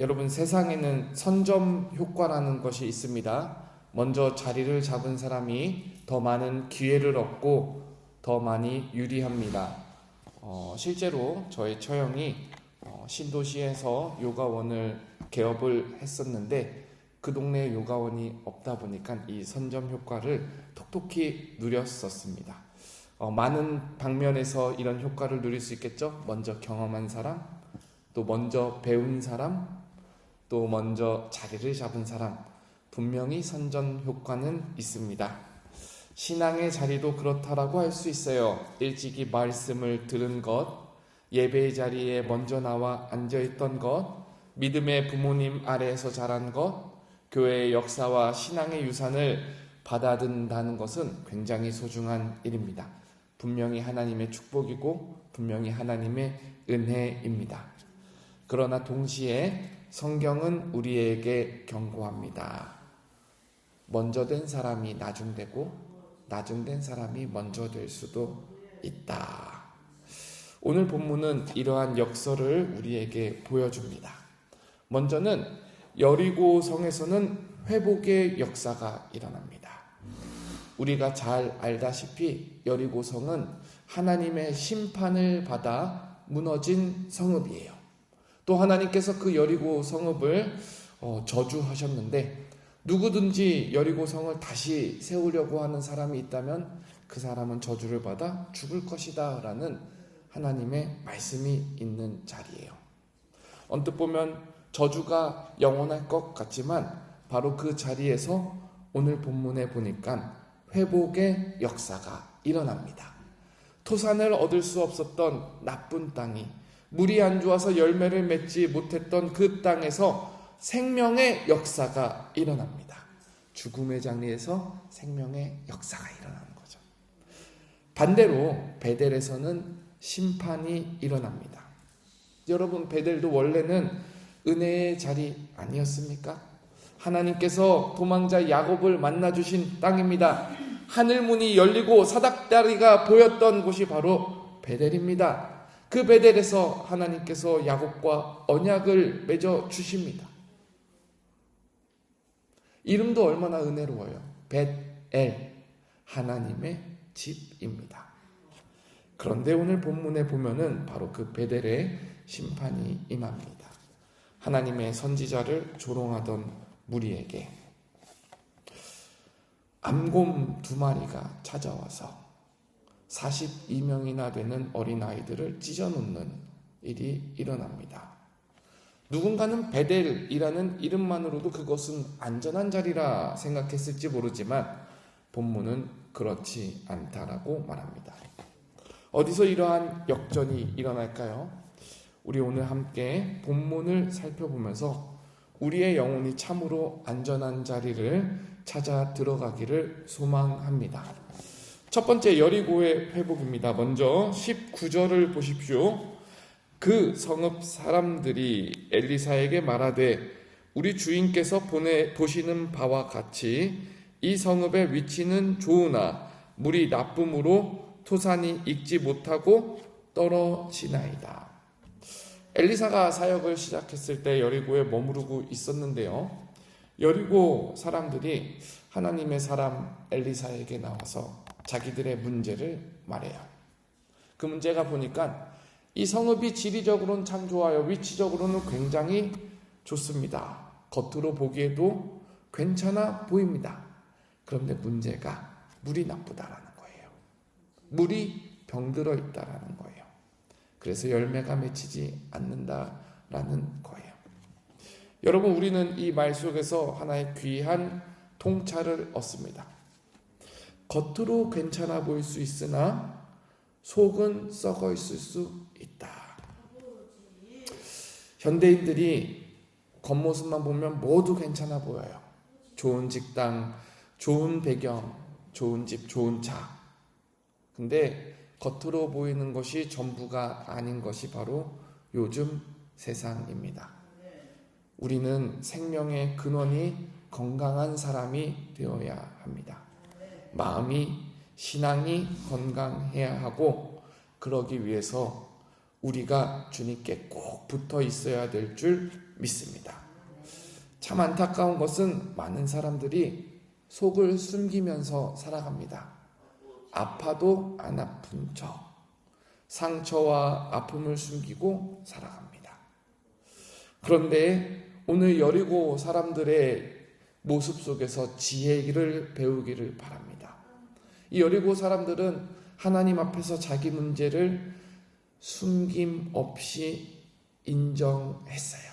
여러분, 세상에는 선점 효과라는 것이 있습니다. 먼저 자리를 잡은 사람이 더 많은 기회를 얻고 더 많이 유리합니다. 실제로 저의 처형이 신도시에서 요가원을 개업을 했었는데 그 동네에 요가원이 없다 보니까 이 선점 효과를 톡톡히 누렸었습니다. 많은 방면에서 이런 효과를 누릴 수 있겠죠. 먼저 경험한 사람, 또 먼저 배운 사람, 또 먼저 자리를 잡은 사람, 분명히 선전 효과는 있습니다. 신앙의 자리도 그렇다라고 할 수 있어요. 일찍이 말씀을 들은 것, 예배의 자리에 먼저 나와 앉아있던 것, 믿음의 부모님 아래에서 자란 것, 교회의 역사와 신앙의 유산을 받아든다는 것은 굉장히 소중한 일입니다. 분명히 하나님의 축복이고 분명히 하나님의 은혜입니다. 그러나 동시에 성경은 우리에게 경고합니다. 먼저 된 사람이 나중되고 나중된 사람이 먼저 될 수도 있다. 오늘 본문은 이러한 역설을 우리에게 보여줍니다. 먼저는 여리고 성에서는 회복의 역사가 일어납니다. 우리가 잘 알다시피 여리고 성은 하나님의 심판을 받아 무너진 성읍이에요. 또 하나님께서 그 여리고 성읍을 저주하셨는데 누구든지 여리고 성을 다시 세우려고 하는 사람이 있다면 그 사람은 저주를 받아 죽을 것이다 라는 하나님의 말씀이 있는 자리예요. 언뜻 보면 저주가 영원할 것 같지만 바로 그 자리에서 오늘 본문에 보니까 회복의 역사가 일어납니다. 토산을 얻을 수 없었던 나쁜 땅이, 물이 안 좋아서 열매를 맺지 못했던 그 땅에서 생명의 역사가 일어납니다. 죽음의 장리에서 생명의 역사가 일어나는 거죠. 반대로 베델에서는 심판이 일어납니다. 여러분, 베델도 원래는 은혜의 자리 아니었습니까? 하나님께서 도망자 야곱을 만나주신 땅입니다. 하늘문이 열리고 사닥다리가 보였던 곳이 바로 베델입니다. 그 베델에서 하나님께서 야곱과 언약을 맺어 주십니다. 이름도 얼마나 은혜로워요. 벳엘, 하나님의 집입니다. 그런데 오늘 본문에 보면은 바로 그 베델에 심판이 임합니다. 하나님의 선지자를 조롱하던 무리에게 암곰 2마리가 찾아와서 42명이나 되는 어린아이들을 찢어놓는 일이 일어납니다. 누군가는 베델이라는 이름만으로도 그것은 안전한 자리라 생각했을지 모르지만 본문은 그렇지 않다라고 말합니다. 어디서 이러한 역전이 일어날까요? 우리 오늘 함께 본문을 살펴보면서 우리의 영혼이 참으로 안전한 자리를 찾아 들어가기를 소망합니다. 첫 번째, 여리고의 회복입니다. 먼저 19절을 보십시오. 그 성읍 사람들이 엘리사에게 말하되 우리 주인께서 보시는 바와 같이 이 성읍의 위치는 좋으나 물이 나쁨으로 토산이 익지 못하고 떨어지나이다. 엘리사가 사역을 시작했을 때 여리고에 머무르고 있었는데요. 여리고 사람들이 하나님의 사람 엘리사에게 나와서 자기들의 문제를 말해요. 그 문제가 보니까 이 성읍이 지리적으로는 참 좋아요. 위치적으로는 굉장히 좋습니다. 겉으로 보기에도 괜찮아 보입니다. 그런데 문제가 물이 나쁘다라는 거예요. 물이 병들어 있다라는 거예요. 그래서 열매가 맺히지 않는다라는 거예요. 여러분, 우리는 이 말 속에서 하나의 귀한 통찰을 얻습니다. 겉으로 괜찮아 보일 수 있으나 속은 썩어 있을 수 있다. 현대인들이 겉모습만 보면 모두 괜찮아 보여요. 좋은 직장, 좋은 배경, 좋은 집, 좋은 차. 근데 겉으로 보이는 것이 전부가 아닌 것이 바로 요즘 세상입니다. 우리는 생명의 근원이 건강한 사람이 되어야 합니다. 마음이, 신앙이 건강해야 하고, 그러기 위해서 우리가 주님께 꼭 붙어 있어야 될 줄 믿습니다. 참 안타까운 것은 많은 사람들이 속을 숨기면서 살아갑니다. 아파도 안 아픈 척, 상처와 아픔을 숨기고 살아갑니다. 그런데 오늘 여리고 사람들의 모습 속에서 지혜를 배우기를 바랍니다. 이 여리고 사람들은 하나님 앞에서 자기 문제를 숨김 없이 인정했어요.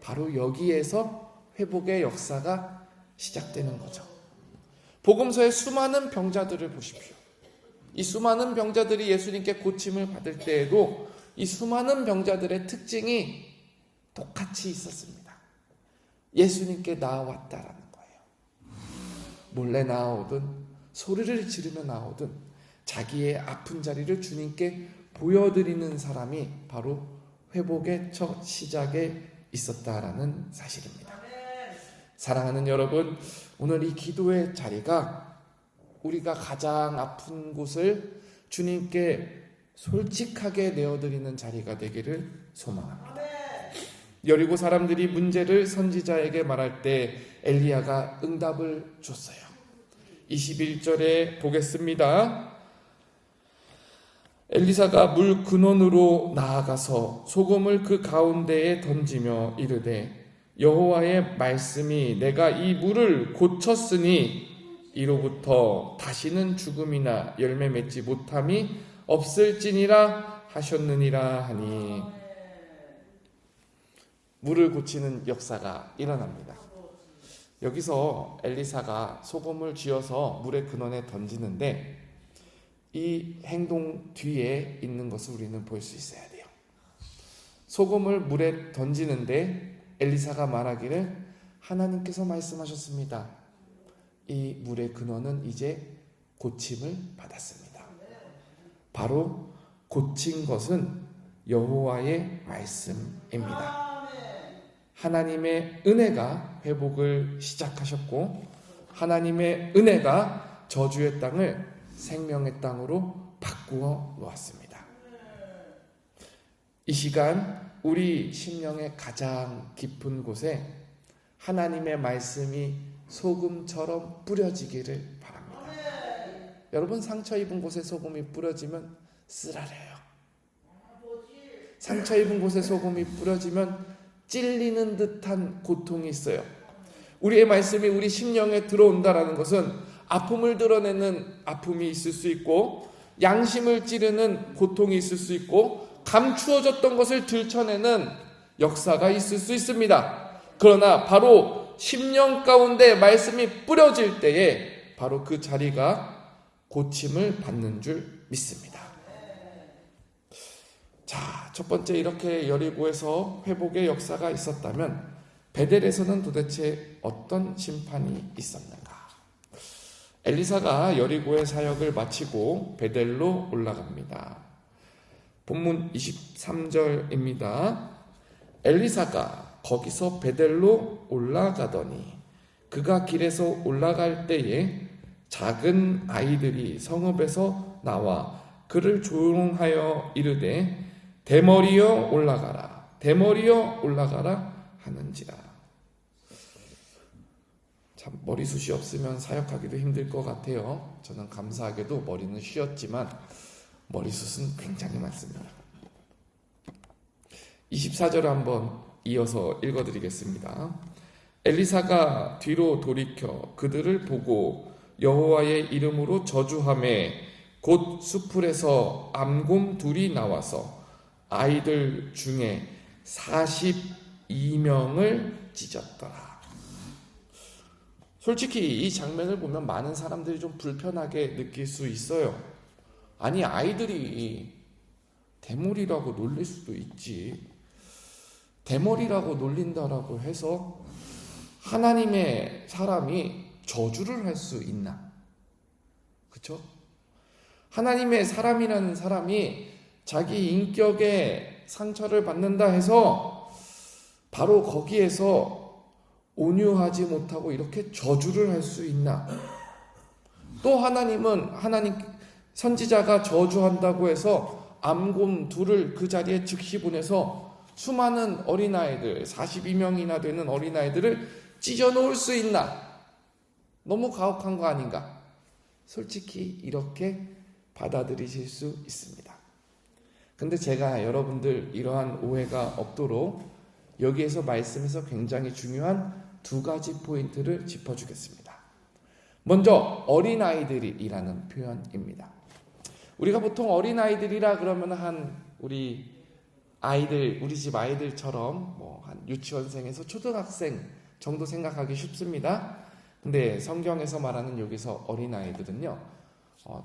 바로 여기에서 회복의 역사가 시작되는 거죠. 복음서의 수많은 병자들을 보십시오. 이 수많은 병자들이 예수님께 고침을 받을 때에도 이 수많은 병자들의 특징이 똑같이 있었습니다. 예수님께 나아왔다라는 거예요. 몰래 나아오든 소리를 지르며 나오든 자기의 아픈 자리를 주님께 보여드리는 사람이 바로 회복의 첫 시작에 있었다라는 사실입니다. 사랑하는 여러분, 오늘 이 기도의 자리가 우리가 가장 아픈 곳을 주님께 솔직하게 내어드리는 자리가 되기를 소망합니다. 여리고 사람들이 문제를 선지자에게 말할 때 엘리야가 응답을 줬어요. 21절에 보겠습니다. 엘리사가 물 근원으로 나아가서 소금을 그 가운데에 던지며 이르되 여호와의 말씀이 내가 이 물을 고쳤으니 이로부터 다시는 죽음이나 열매 맺지 못함이 없을지니라 하셨느니라 하니 물을 고치는 역사가 일어납니다. 여기서 엘리사가 소금을 쥐어서 물의 근원에 던지는데 이 행동 뒤에 있는 것을 우리는 볼 수 있어야 돼요. 소금을 물에 던지는데 엘리사가 말하기를 하나님께서 말씀하셨습니다. 이 물의 근원은 이제 고침을 받았습니다. 바로 고친 것은 여호와의 말씀입니다. 하나님의 은혜가 회복을 시작하셨고 하나님의 은혜가 저주의 땅을 생명의 땅으로 바꾸어 놓았습니다. 이 시간 우리 심령의 가장 깊은 곳에 하나님의 말씀이 소금처럼 뿌려지기를 바랍니다. 여러분, 상처 입은 곳에 소금이 뿌려지면 쓰라려요. 상처 입은 곳에 소금이 뿌려지면 찔리는 듯한 고통이 있어요. 우리의 말씀이 우리 심령에 들어온다라는 것은 아픔을 드러내는 아픔이 있을 수 있고 양심을 찌르는 고통이 있을 수 있고 감추어졌던 것을 들춰내는 역사가 있을 수 있습니다. 그러나 바로 심령 가운데 말씀이 뿌려질 때에 바로 그 자리가 고침을 받는 줄 믿습니다. 자, 첫 번째 이렇게 여리고에서 회복의 역사가 있었다면 베델에서는 도대체 어떤 심판이 있었는가? 엘리사가 여리고의 사역을 마치고 베델로 올라갑니다. 본문 23절입니다. 엘리사가 거기서 베델로 올라가더니 그가 길에서 올라갈 때에 작은 아이들이 성읍에서 나와 그를 조롱하여 이르되 대머리여 올라가라, 대머리여 올라가라 하는지라. 참 머리숱이 없으면 사역하기도 힘들 것 같아요. 저는 감사하게도 머리는 쉬었지만 머리숱은 굉장히 많습니다. 24절 한번 이어서 읽어드리겠습니다. 엘리사가 뒤로 돌이켜 그들을 보고 여호와의 이름으로 저주하매 곧 수풀에서 암곰 둘이 나와서 아이들 중에 42명을 찢었더라. 솔직히 이 장면을 보면 많은 사람들이 좀 불편하게 느낄 수 있어요. 아니, 아이들이 대머리라고 놀릴 수도 있지. 대머리라고 놀린다라고 해서 하나님의 사람이 저주를 할 수 있나? 그렇죠? 하나님의 사람이라는 사람이 자기 인격에 상처를 받는다 해서 바로 거기에서 온유하지 못하고 이렇게 저주를 할 수 있나? 또 하나님 선지자가 저주한다고 해서 암곰 둘을 그 자리에 즉시 보내서 수많은 어린아이들, 42명이나 되는 어린아이들을 찢어놓을 수 있나? 너무 가혹한 거 아닌가? 솔직히 이렇게 받아들이실 수 있습니다. 근데 제가 여러분들 이러한 오해가 없도록 여기에서 말씀에서 굉장히 중요한 두 가지 포인트를 짚어주겠습니다. 먼저 어린아이들이라는 표현입니다. 우리가 보통 어린아이들이라 그러면 우리 집 아이들처럼 한 유치원생에서 초등학생 정도 생각하기 쉽습니다. 근데 성경에서 말하는 여기서 어린아이들은요,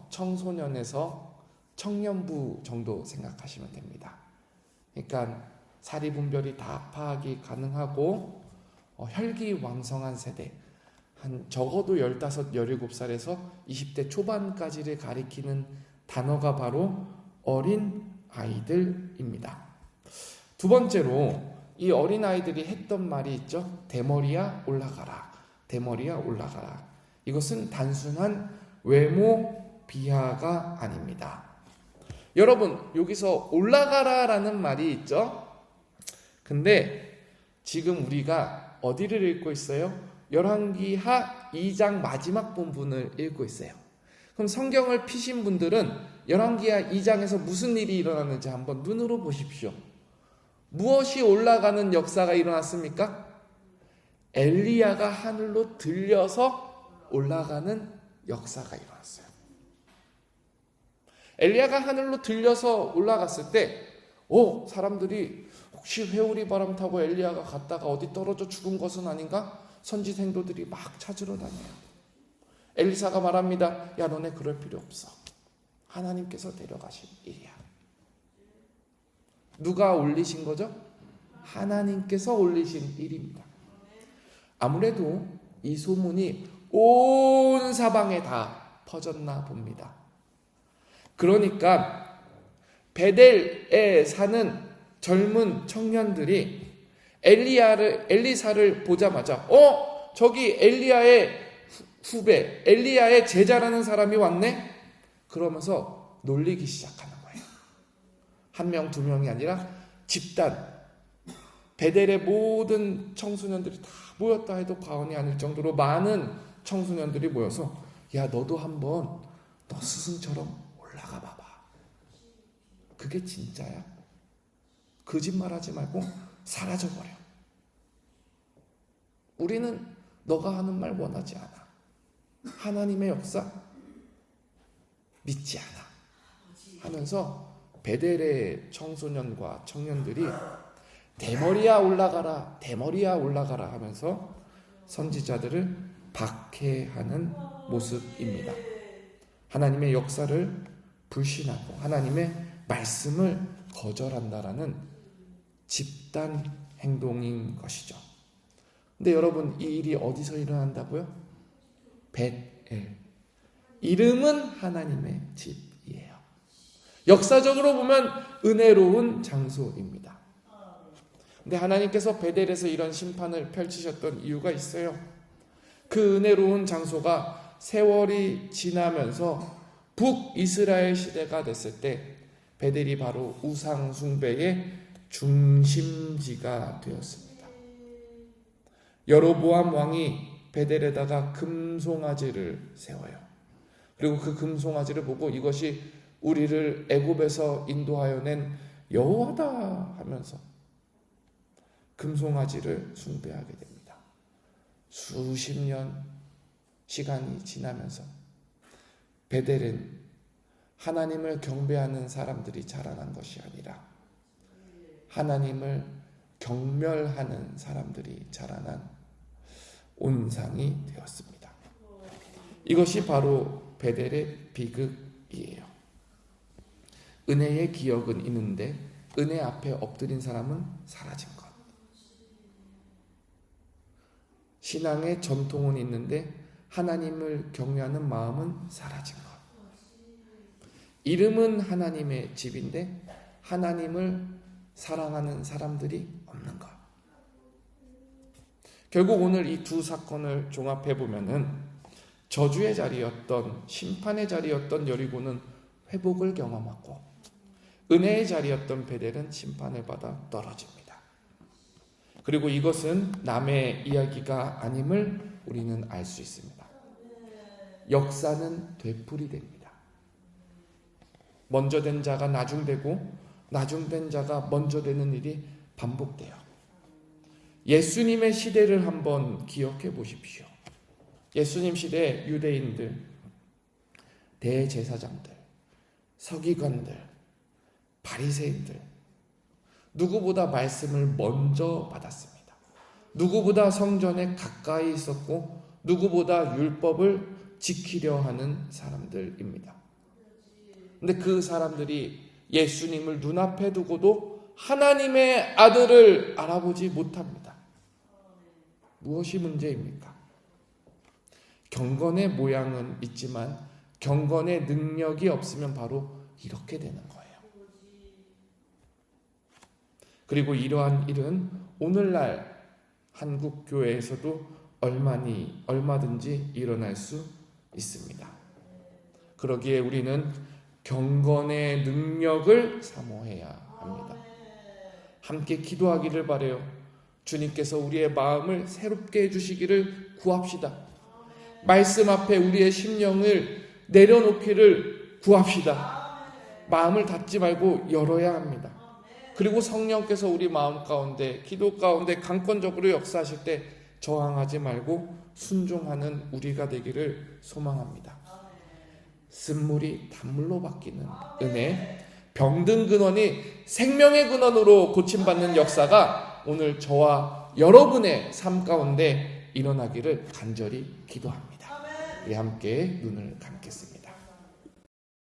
청소년에서 청년부 정도 생각하시면 됩니다. 그러니까 사리분별이 다 파악이 가능하고 혈기왕성한 세대, 적어도 15, 17살에서 20대 초반까지를 가리키는 단어가 바로 어린아이들입니다. 두 번째로 이 어린아이들이 했던 말이 있죠. 대머리야 올라가라. 대머리야 올라가라. 이것은 단순한 외모 비하가 아닙니다. 여러분, 여기서 올라가라라는 말이 있죠. 근데 지금 우리가 어디를 읽고 있어요? 열왕기하 2장 마지막 본문을 읽고 있어요. 그럼 성경을 피신 분들은 열왕기하 2장에서 무슨 일이 일어났는지 한번 눈으로 보십시오. 무엇이 올라가는 역사가 일어났습니까? 엘리야가 하늘로 들려서 올라가는 역사가 일어났어요. 엘리야가 하늘로 들려서 올라갔을 때 사람들이 혹시 회오리 바람 타고 엘리야가 갔다가 어디 떨어져 죽은 것은 아닌가? 선지 생도들이 막 찾으러 다녀요. 엘리사가 말합니다. 야, 너네 그럴 필요 없어. 하나님께서 데려가신 일이야. 누가 올리신 거죠? 하나님께서 올리신 일입니다. 아무래도 이 소문이 온 사방에 다 퍼졌나 봅니다. 그러니까 베델에 사는 젊은 청년들이 엘리사를 보자마자 저기 엘리야의 후배, 엘리야의 제자라는 사람이 왔네? 그러면서 놀리기 시작하는 거예요. 한 명, 두 명이 아니라 집단, 베델의 모든 청소년들이 다 모였다 해도 과언이 아닐 정도로 많은 청소년들이 모여서 야, 너도 한번 너 스승처럼 올라가 봐봐. 그게 진짜야? 거짓말하지 말고 사라져버려. 우리는 너가 하는 말 원하지 않아. 하나님의 역사 믿지 않아 하면서 베델의 청소년과 청년들이 대머리야 올라가라, 대머리야 올라가라 하면서 선지자들을 박해하는 모습입니다. 하나님의 역사를 불신하고 하나님의 말씀을 거절한다라는 집단 행동인 것이죠. 근데 여러분, 이 일이 어디서 일어난다고요? 벳엘. 이름은 하나님의 집이에요. 역사적으로 보면 은혜로운 장소입니다. 근데 하나님께서 베델에서 이런 심판을 펼치셨던 이유가 있어요. 그 은혜로운 장소가 세월이 지나면서 북이스라엘 시대가 됐을 때 베델이 바로 우상 숭배의 중심지가 되었습니다. 여로보암 왕이 베델에다가 금송아지를 세워요. 그리고 그 금송아지를 보고 이것이 우리를 애굽에서 인도하여 낸 여호와다 하면서 금송아지를 숭배하게 됩니다. 수십 년 시간이 지나면서 베델은 하나님을 경배하는 사람들이 자라난 것이 아니라 하나님을 경멸하는 사람들이 자라난 온상이 되었습니다. 이것이 바로 베델의 비극이에요. 은혜의 기억은 있는데 은혜 앞에 엎드린 사람은 사라진 것. 신앙의 전통은 있는데 하나님을 경외하는 마음은 사라진 것. 이름은 하나님의 집인데 하나님을 사랑하는 사람들이 없는 것. 결국 오늘 이 두 사건을 종합해 보면은 저주의 자리였던 심판의 자리였던 여리고는 회복을 경험하고 은혜의 자리였던 베델은 심판을 받아 떨어집니다. 그리고 이것은 남의 이야기가 아님을 우리는 알 수 있습니다. 역사는 되풀이됩니다. 먼저 된 자가 나중되고 나중된 자가 먼저 되는 일이 반복돼요. 예수님의 시대를 한번 기억해 보십시오. 예수님 시대에 유대인들, 대제사장들, 서기관들, 바리새인들 누구보다 말씀을 먼저 받았습니다. 누구보다 성전에 가까이 있었고 누구보다 율법을 지키려 하는 사람들입니다. 근데 그 사람들이 예수님을 눈앞에 두고도 하나님의 아들을 알아보지 못합니다. 무엇이 문제입니까? 경건의 모양은 있지만 경건의 능력이 없으면 바로 이렇게 되는 거예요. 그리고 이러한 일은 오늘날 한국 교회에서도 얼마든지 일어날 수 있습니다. 그러기에 우리는 경건의 능력을 사모해야 합니다. 함께 기도하기를 바라요. 주님께서 우리의 마음을 새롭게 해주시기를 구합시다. 말씀 앞에 우리의 심령을 내려놓기를 구합시다. 마음을 닫지 말고 열어야 합니다. 그리고 성령께서 우리 마음 가운데, 기도 가운데 강권적으로 역사하실 때 저항하지 말고 순종하는 우리가 되기를 소망합니다. 쓴물이 단물로 바뀌는 은혜, 병든 근원이 생명의 근원으로 고침받는 역사가 오늘 저와 여러분의 삶 가운데 일어나기를 간절히 기도합니다. 우리 함께 눈을 감겠습니다.